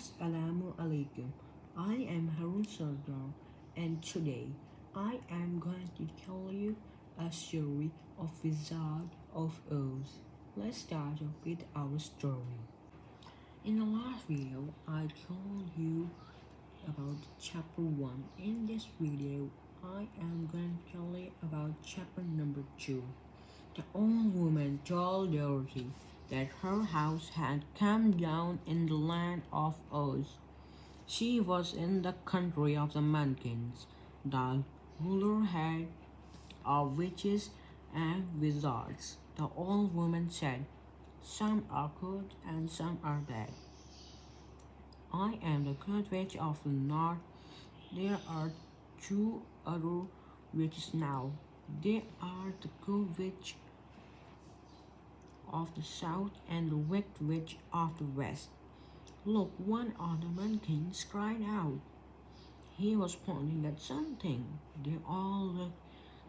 Assalamu alaikum. I am Harun Sardar, and today I am going to tell you a story of Wizard of Oz. Let's start off with our story. In the last video, I told you about chapter 1. In this video, I am going to tell you about chapter number 2. The old woman told Dorothy that her house had come down in the land of Oz. She was in the country of the Munchkins. The ruler had of witches and wizards. The old woman said, "Some are good and some are bad. I am the good witch of the north. There are two other witches now. They are the good witch of the south and the wicked witch of the west." Look, one of the Munchkins cried out. He was pointing at something. They all looked.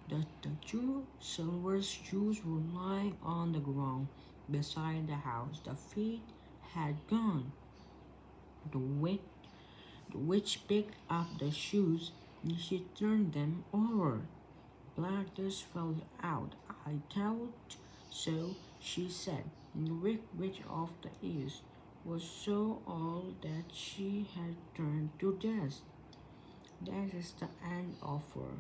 The two silver shoes were lying on the ground beside the house. The feet had gone. The witch picked up the shoes and she turned them over. Black dust fell out. "I thought so," she said. The wicked witch of the east was so old that she had turned to dust. That is the end of her.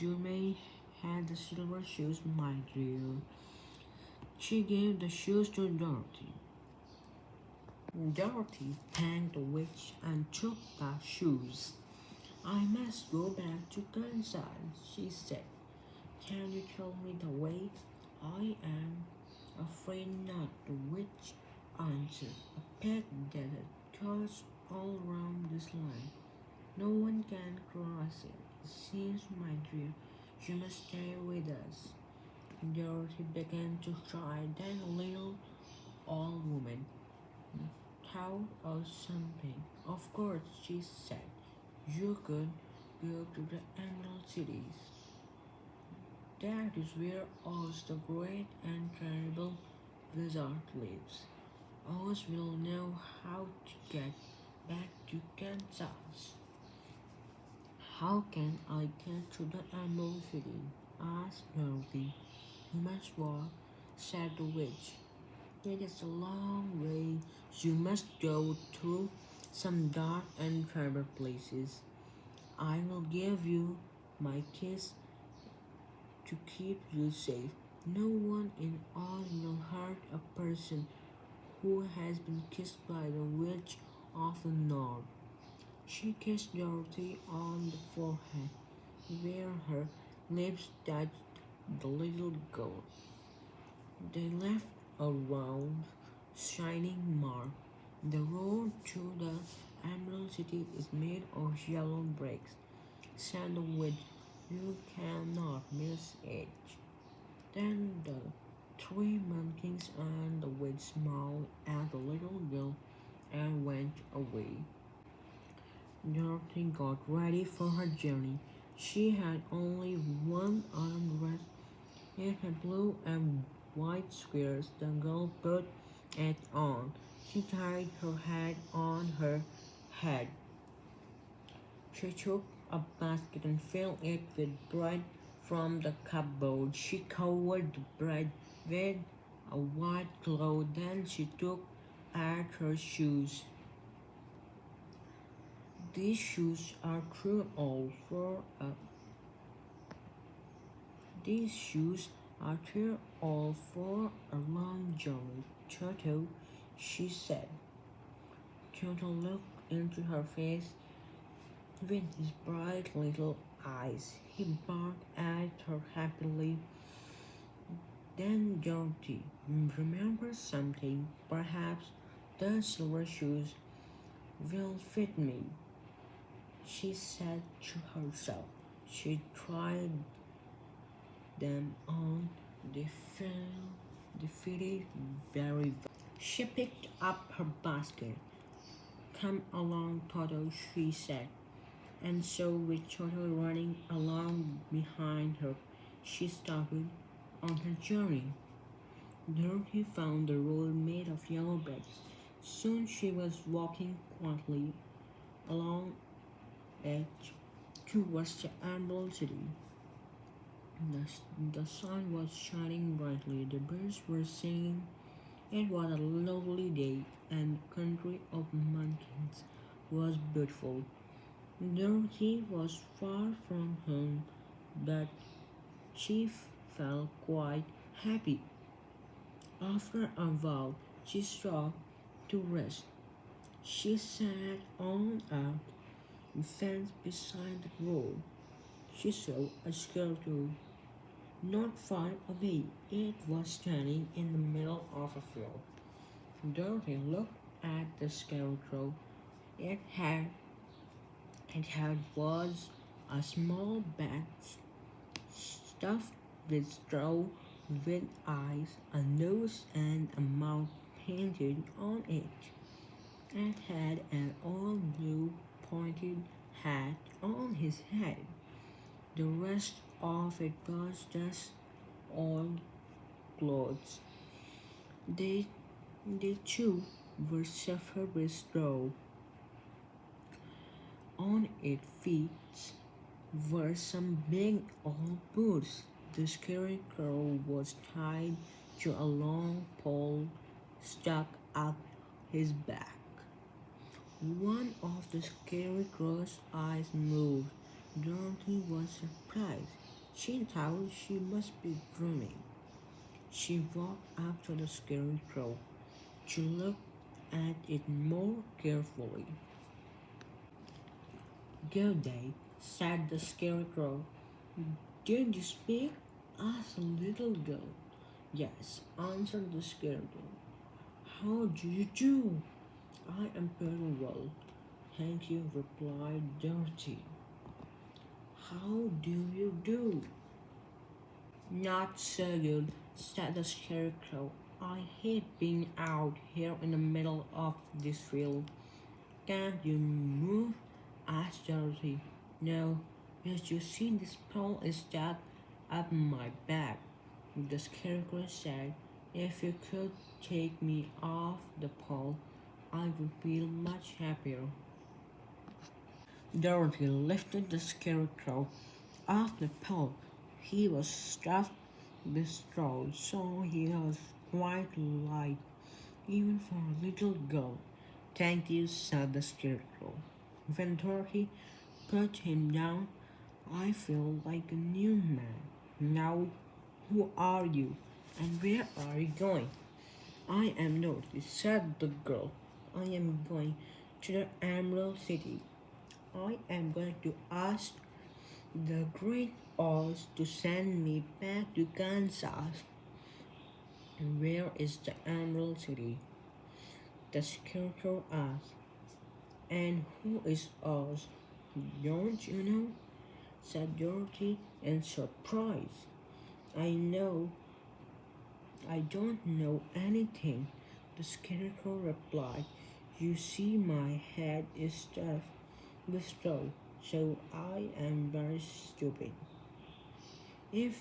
You may have the silver shoes, my dear. She gave the shoes to Dorothy. Dorothy thanked the witch and took the shoes. "I must go back to Kansas," she said. "Can you tell me the way?" "I am afraid not," the witch answered. "A pet desert cuts all around this land. No one can cross it. It seems, my dear, you must stay with us." Dorothy began to cry. Then a little old woman thought of something. "Of course," she said, "you could go to the Emerald Cities. That is where Oz the Great and Terrible Wizard lives. Oz will know how to get back to Kansas." "How can I get to the Emerald City?" asked Dorothy. "You must walk," said the witch. "It is a long way. You must go through some dark and terrible places. I will give you my kiss to keep you safe. No one in Oz will hurt a person who has been kissed by the witch of the north." She kissed Dorothy on the forehead, where her lips touched the little girl. They left a round, shining mark. "The road to the Emerald City is made of yellow bricks," said the witch. "You cannot miss it." Then the three monkeys and the witch smiled at the little girl and went away. Dorothy got ready for her journey. She had only one autumn dress. It had blue and white squares. The girl put it on. She tied her hat on her head. She took a basket and filled it with bread from the cupboard. She covered the bread with a white cloth. Then she took out her shoes. "These shoes are too old for a These shoes are too old for a long journey, Toto," she said. Toto looked into her face with his bright little eyes. He barked at her happily. Then Dorothy remembered something. "Perhaps the silver shoes will fit me," she said to herself. She tried them on. They fitted very well. She picked up her basket. "Come along, Toto," she said. And so, with Toto running along behind her, she started on her journey. Dorothy found the road made of yellow bricks. Soon she was walking quietly along edge towards the Emerald City. The sun was shining brightly, the birds were singing. It was a lovely day, and the country of mountains was beautiful. Dorothy was far from home, but she felt quite happy. After a while, she stopped to rest. She sat on a fence beside the road. She saw a squirrel not far away. It was standing in the middle of a field. Dorothy looked at the scarecrow. It had was a small bag stuffed with straw, with eyes, a nose, and a mouth painted on it. It had an old blue pointed hat on his head. The rest of it was just old clothes. They, they too were suffered with straw. On its feet were some big old boots. The scarecrow was tied to a long pole stuck up his back. One of the scarecrow's eyes moved. Dorothy was surprised. She thought she must be dreaming. She walked up to the scarecrow to look at it more carefully. "Good day," said the scarecrow. "Did you speak?" asked the little girl. "Yes," answered the scarecrow. "How do you do?" "I am very well, thank you," replied Dorothy. "How do you do?" "Not so good," said the scarecrow. "I hate being out here in the middle of this field." "Can't you move?" asked Dorothy. "No, as you see, this pole is stuck up my back," the scarecrow said. "If you could take me off the pole, I would feel much happier." Dorothy lifted the scarecrow off the pole. He was stuffed with straw, so he was quite light, even for a little girl. "Thank you," said the scarecrow. When Dorothy put him down, "I feel like a new man. Now, who are you, and where are you going?" "I am Dorothy," said the girl. "I am going to the Emerald City. I am going to ask the Great Oz to send me back to Kansas." "Where is the Emerald City?" the scarecrow asked. "And who is Oz? Don't you know?" said Dorothy in surprise. "I don't know anything," the scarecrow replied. "You see, my head is stuffed with straw, so I am very stupid. If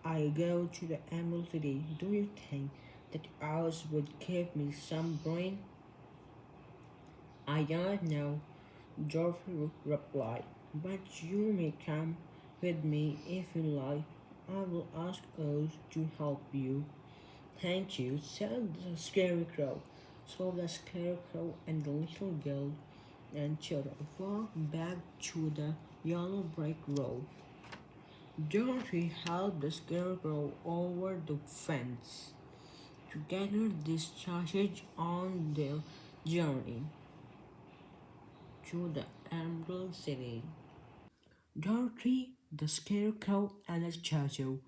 I go to the Emerald City, do you think that Oz would give me some brain?" "I don't know," Dorothy replied, "but you may come with me if you like. I will ask Oz to help you." "Thank you," said the scarecrow. So the scarecrow and the little girl and children walked back to the yellow brick road. Dorothy helped the scarecrow over the fence. Together they started on their journey to the Emerald City. Dorothy, the scarecrow, and the turtle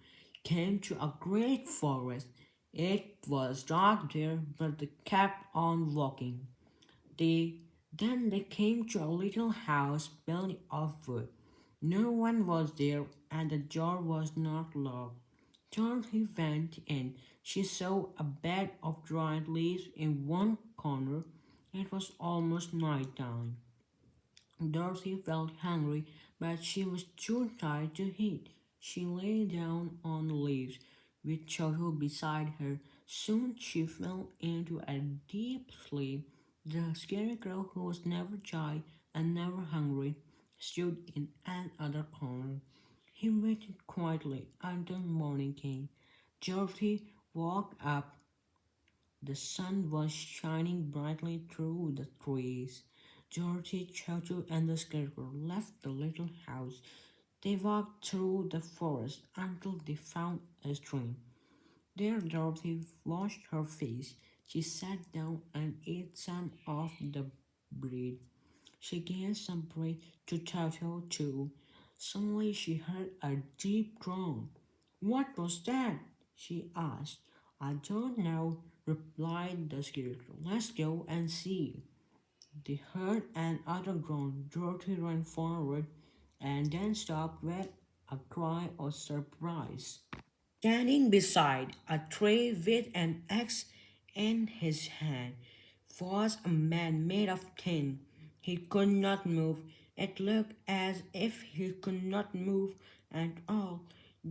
came to a great forest. It was dark there, but they kept on walking. They then they came to a little house built of wood. No one was there, and the door was not locked. Dorothy went in. She saw a bed of dried leaves in one corner. It was almost night time. Dorothy felt hungry, but she was too tired to eat. She lay down on the leaves with Toto beside her. Soon she fell into a deep sleep. The scarecrow, who was never shy and never hungry, stood in another corner. He waited quietly until morning came. Dorothy woke up. The sun was shining brightly through the trees. Dorothy, Toto, and the Scarecrow left the little house. They walked through the forest until they found a stream. There Dorothy washed her face. She sat down and ate some of the bread. She gave some bread to Toto too. Suddenly she heard a deep groan. "What was that?" she asked. "I don't know," replied the Scarecrow. "Let's go and see." They heard another groan. Dorothy ran forward and then stopped with a cry of surprise. Standing beside a tray with an axe in his hand was a man made of tin. He could not move. It looked as if he could not move at all.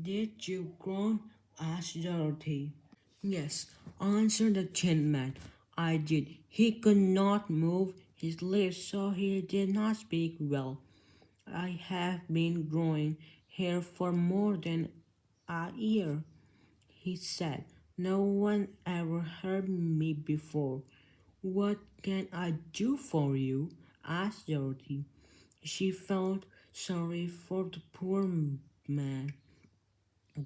"Did you groan?" asked Dorothy. "Yes," answered the Tin Man. "I did." He could not move his lips, so he did not speak well. "I have been growing here for more than a year," he said. "No one ever heard me before." "What can I do for you?" asked Dorothy. She felt sorry for the poor man.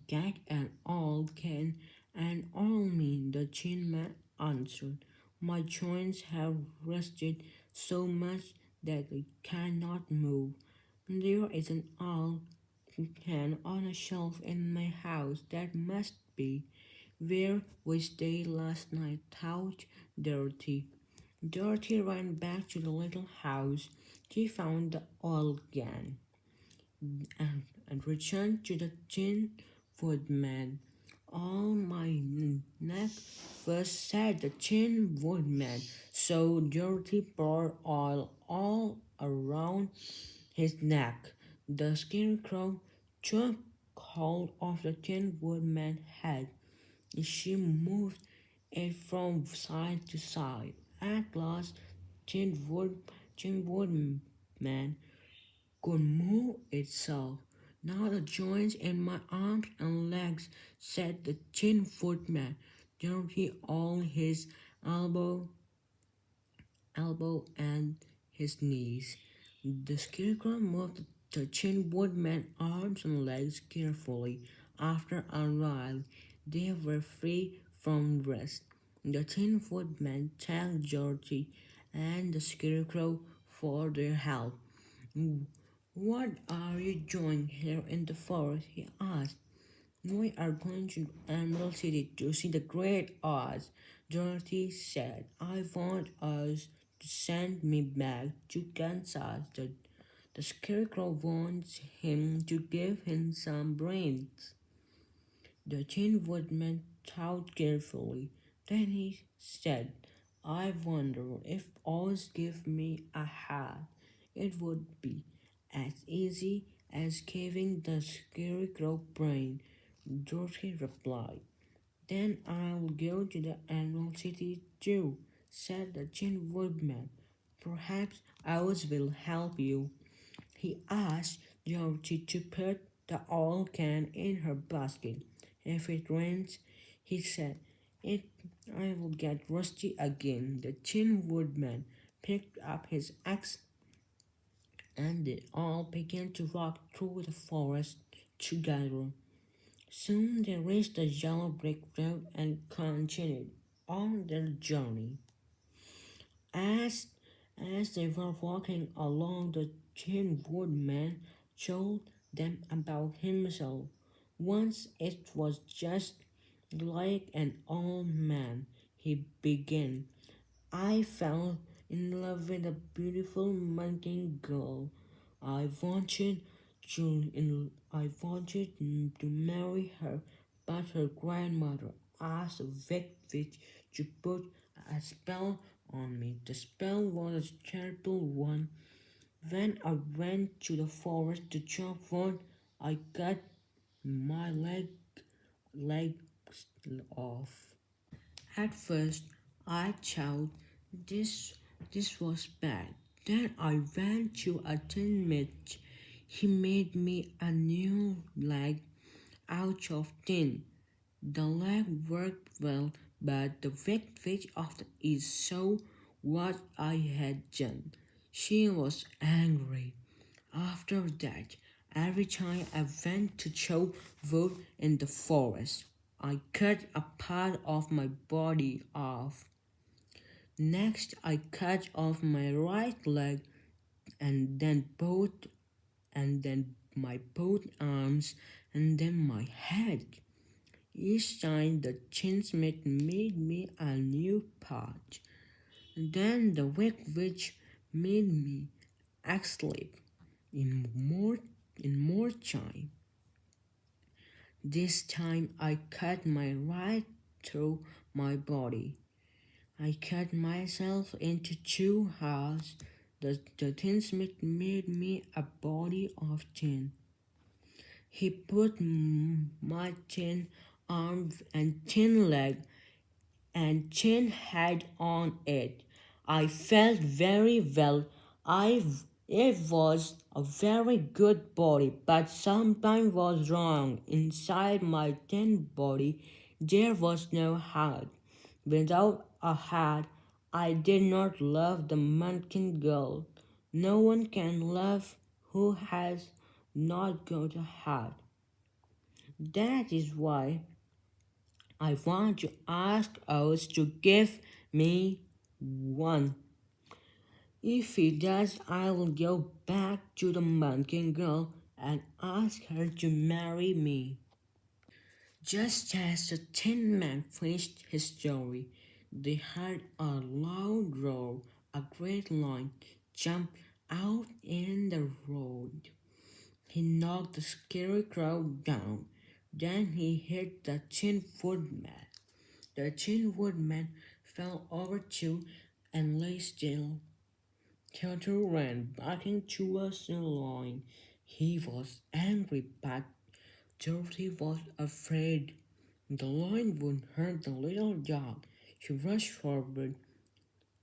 "Get an old can and oil me," the Tin Man answered. "My joints have rusted so much that I cannot move. There is an old can on a shelf in my house. That must be where we stayed last night," thought Dorothy. Dorothy ran back to the little house. She found the old can and returned to the Tin Woodman. "All my neck first," said the Tin Woodman. So Dorothy poured oil all around his neck. The Scarecrow took hold of the Tin Woodman's head. She moved it from side to side. At last, Tin Wood, Tin Woodman could move itself. "Now the joints in my arms and legs," said the Tin Woodman. Dorothy all his elbow and his knees. The Scarecrow moved the Tin Woodman's arms and legs carefully. After a while, they were free from rest. The Tin Woodman thanked Dorothy and the Scarecrow for their help. "What are you doing here in the forest?" he asked. "We are going to Emerald City to see the Great Oz," Dorothy said. "I want Oz to send me back to Kansas. The Scarecrow wants him to give him some brains." The Tin Woodman thought carefully. Then he said, "I wonder if Oz gave me a hat. It would be as easy as giving the Scarecrow brain," Dorothy replied. "Then I'll go to the Emerald City too," said the Tin Woodman. "Perhaps Oz will help you." He asked Dorothy to put the oil can in her basket. "If it rains," he said, "it I will get rusty again." The Tin Woodman picked up his axe and they all began to walk through the forest together. Soon they reached the yellow brick road and continued on their journey. As as they were walking along, the Tin Woodman told them about himself. "Once it was just like an old man," he began. "I fell in love with a beautiful mountain girl. I wanted to marry her, but her grandmother asked the wicked witch to put a spell on me. The spell was a terrible one. When I went to the forest to chop wood, I cut my legs off. At first, I thought this this was bad. Then I went to a tin mitch. He made me a new leg out of tin. The leg worked well, but the witch of the east saw what I had done. She was angry. After that, every time I went to chop wood in the forest, I cut a part of my body off. Next, I cut off my right leg and then my both arms and then my head. Each time the tinsmith made me a new part. Then the wicked witch made me asleep in more time. This time I cut my right through my body. I cut myself into two halves. The tinsmith made me a body of tin. He put my tin arm and tin leg and tin head on it. I felt very well. It was a very good body, but something was wrong. Inside my tin body, there was no heart. Without a heart, I did not love the Munchkin girl. No one can love who has not got a heart. That is why I want to ask us to give me one. If he does, I will go back to the Munchkin girl and ask her to marry me. Just as the Tin Man finished his story, they heard a loud roar. A great lion jumped out in the road. He knocked the scarecrow down. Then he hit the Tin Woodman. The Tin Woodman fell over too and lay still. Turtle ran barking towards the lion. He was angry, but Dorothy was afraid. The lion would hurt the little dog. She rushed forward.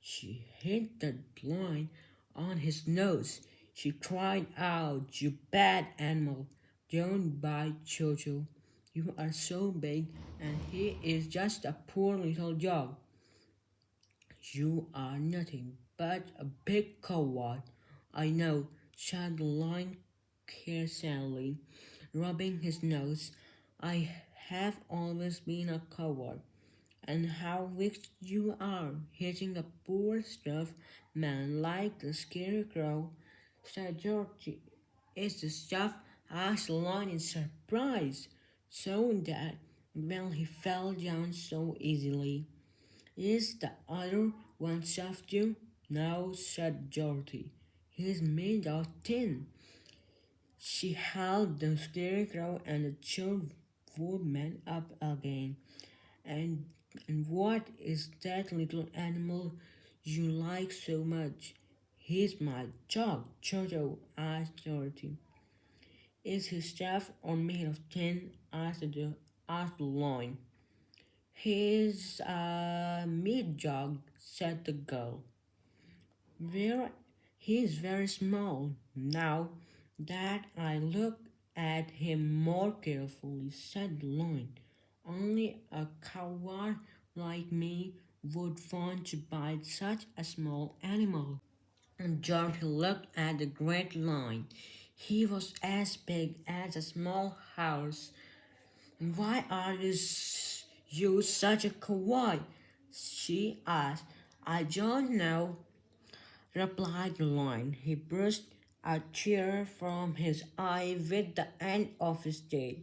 She hit the lion on his nose. She cried out, "You bad animal! Don't bite Jojo. You are so big, and he is just a poor little dog. You are nothing but a big coward." "I know," said the lion carelessly, rubbing his nose. "I have always been a coward. And how wicked you are, hitting a poor stuffed man like the scarecrow," said Georgie. "Is the stuff?" asked the lion in surprise. "So that, well, he fell down so easily." "Is the other one soft too?" "No," said Dorothy. "He's made of tin." She held the scarecrow and the chilled woodman up again. And and what is that little animal you like so much?" "He's my dog, Jojo," asked Dorothy. "Is his stuffed or made of tin?" asked the lion. "He's a meat dog," said the girl. "Where he is very small. Now that I look at him more carefully," said the lion, "only a coward like me would want to bite such a small animal." And Dorothy looked at the great lion. He was as big as a small house. "Why are you such a coward?" she asked. "I don't know," replied the lion. He brushed a tear from his eye with the end of his tail.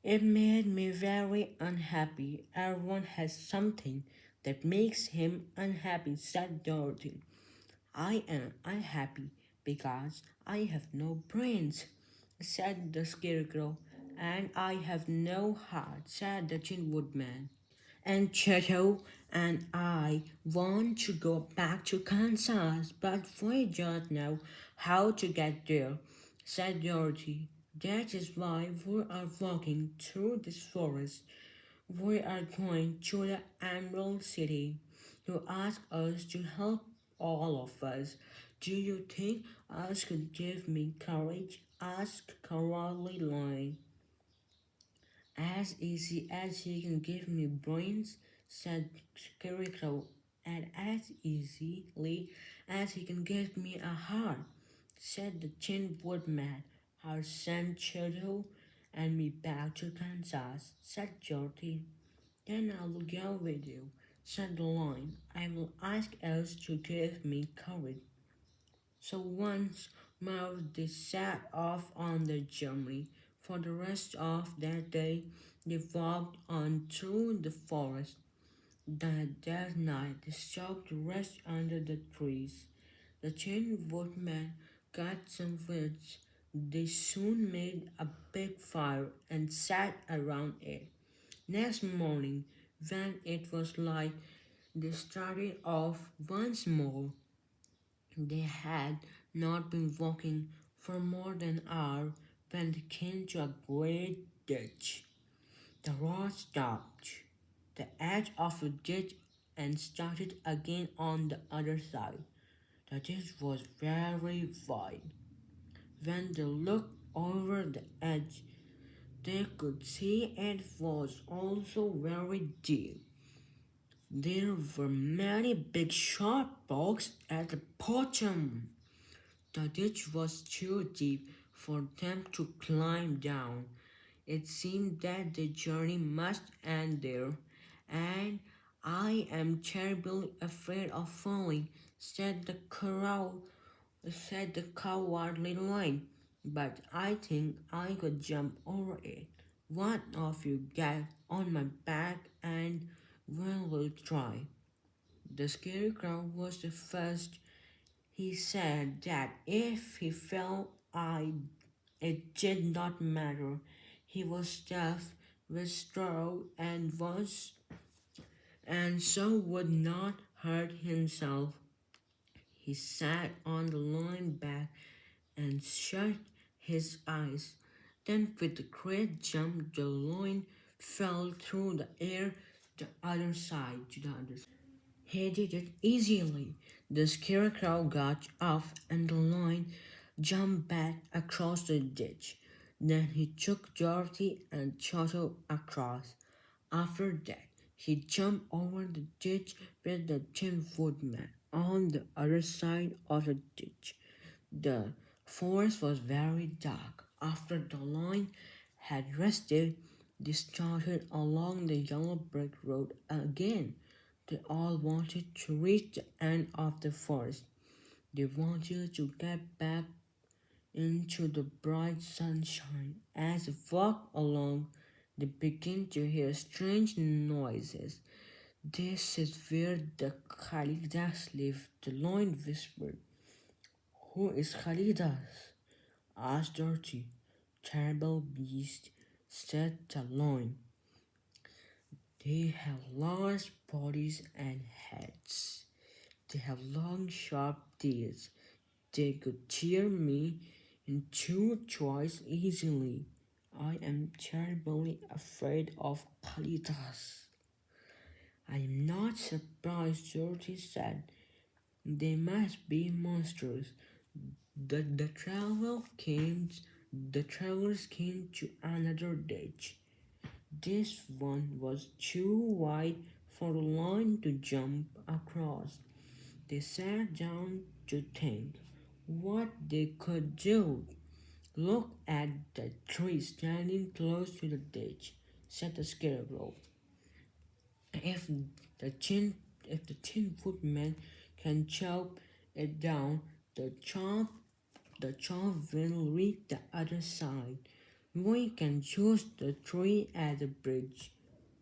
"It made me very unhappy. Everyone has something that makes him unhappy," said Dorothy. "I am unhappy because I have no brains," said the scarecrow. "And I have no heart," said the Tin Woodman. "And Chato and I want to go back to Kansas, but we don't know how to get there," said Dorothy. "That is why we are walking through this forest. We are going to the Emerald City to ask us to help all of us. Do you think us could give me courage? Asked Cowardly Lion. As easy as he can give me brains, said Scarecrow, and as easily as he can give me a heart, said the Tin Woodman. I'll send Shadow and me back to Kansas, said Dorothy. Then I will go with you, said the lion. I will ask Els to give me courage. So once more they set off on their journey. For the rest of that day they walked on through the forest. That night they stopped to rest under the trees. The Tin Woodman got some wood. They soon made a big fire and sat around it. Next morning, when it was light, they started off once more. They had not been walking for more than an hour when they came to a great ditch. The road stopped the edge of the ditch and started again on the other side. The ditch was very wide. When they looked over the edge, they could see it was also very deep. There were many big sharp rocks at the bottom. The ditch was too deep for them to climb down. It seemed that the journey must end there, and I am terribly afraid of falling, said the cowardly lion. But I think I could jump over it. One of you get on my back and we'll try. The Scarecrow was the first. He said that if he fell, it did not matter. He was stuffed with straw and so would not hurt himself. He sat on the lion back and shut his eyes. Then, with a great jump, the lion fell through the air to the other side. He did it easily. The scarecrow got off and the lion jumped back across the ditch. Then he took Dorothy and Toto across. After that, he jumped over the ditch with the Tin Woodman on the other side of the ditch. The forest was very dark. After the lion had rested, they started along the yellow brick road again. They all wanted to reach the end of the forest. They wanted to get back into the bright sunshine. As they walked along, they began to hear strange noises. This is where the Khalidas live, the lion whispered. Who is Khalidas? Asked Dorothy. Terrible beast, said the lion. They have large bodies and heads. They have long, sharp teeth. They could tear me in two twice easily. I am terribly afraid of Kalitas. I am not surprised, Dorothy said. They must be monsters. The travelers came to another ditch. This one was too wide for the lion to jump across. They sat down to think what they could do. Look at the tree standing close to the ditch, said the scarecrow. If if the tin footman can chop it down, the chop will reach the other side. We can use the tree as a bridge.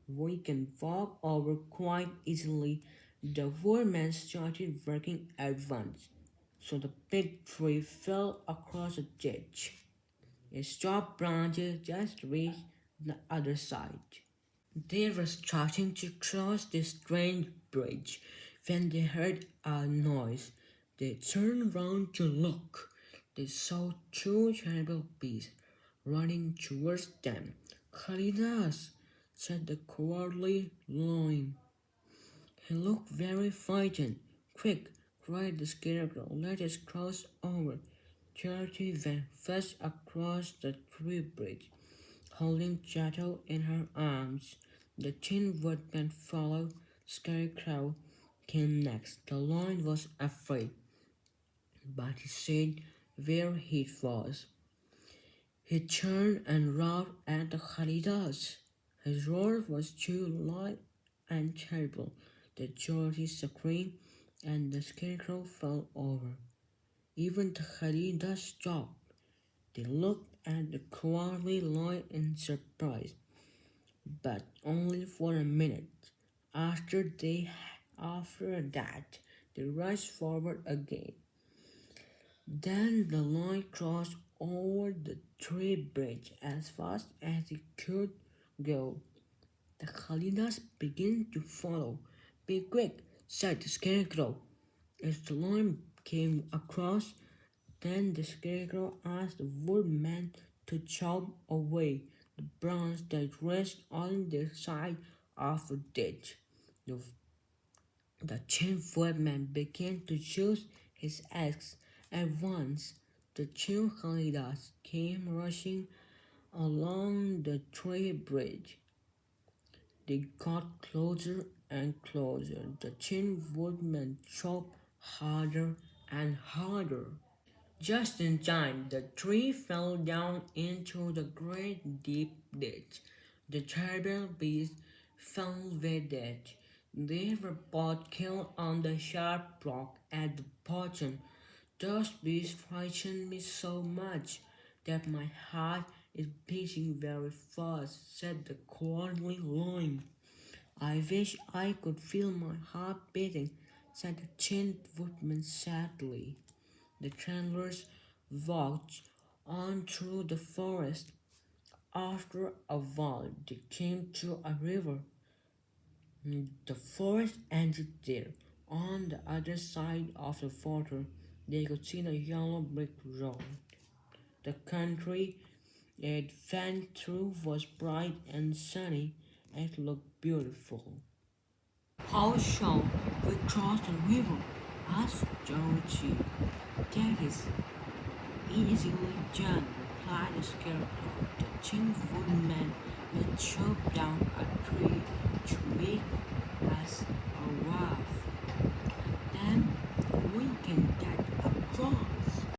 We can walk over quite easily. The woodman started working at once, so the big tree fell across the ditch. Its top branches just reached the other side. They were starting to cross the strange bridge when they heard a noise. They turned round to look. They saw two terrible beasts running towards them. Kalidas, said the cowardly Lion. He looked very frightened. Quick, cried the Scarecrow, let us cross over. Charity went fast across the tree bridge, holding Chato in her arms. The Tin Woodman followed. Scarecrow came next. The Lion was afraid, but he stayed where he was. He turned and roared at the Khalidas. His roar was too loud and terrible. The Georgie screamed, and the Scarecrow fell over. Even the Khalidas stopped. They looked at the cowardly Lion in surprise, but only for a minute. After that, they rushed forward again. Then the Lion crossed over the tree bridge as fast as he could go. The Khalidas began to follow. Be quick, said the Scarecrow. As the Lion came across, then the Scarecrow asked the Woodman to chop away the branch that rests on the side of the ditch. The Tin Woodman began to use his axe. At once, the two Khalidas came rushing along the tree bridge. They got closer and closer. The Tin Woodman chopped harder and harder. Just in time, the tree fell down into the great deep ditch. The terrible beasts fell with it. They were both killed on the sharp rock at the bottom. Those beasts frightened me so much that my heart is beating very fast, said the cowardly Lion. I wish I could feel my heart beating, said the Tin Woodman sadly. The travelers walked on through the forest. After a while, they came to a river. The forest ended there. On the other side of the water, they could see the yellow brick road. The country it went through was bright and sunny. It looked beautiful. How shall we cross the river? Asked Dorothy. That is easily done, replied the Scarecrow. The Tin Woodman will chop down a tree to make us a raft. Then we can get across.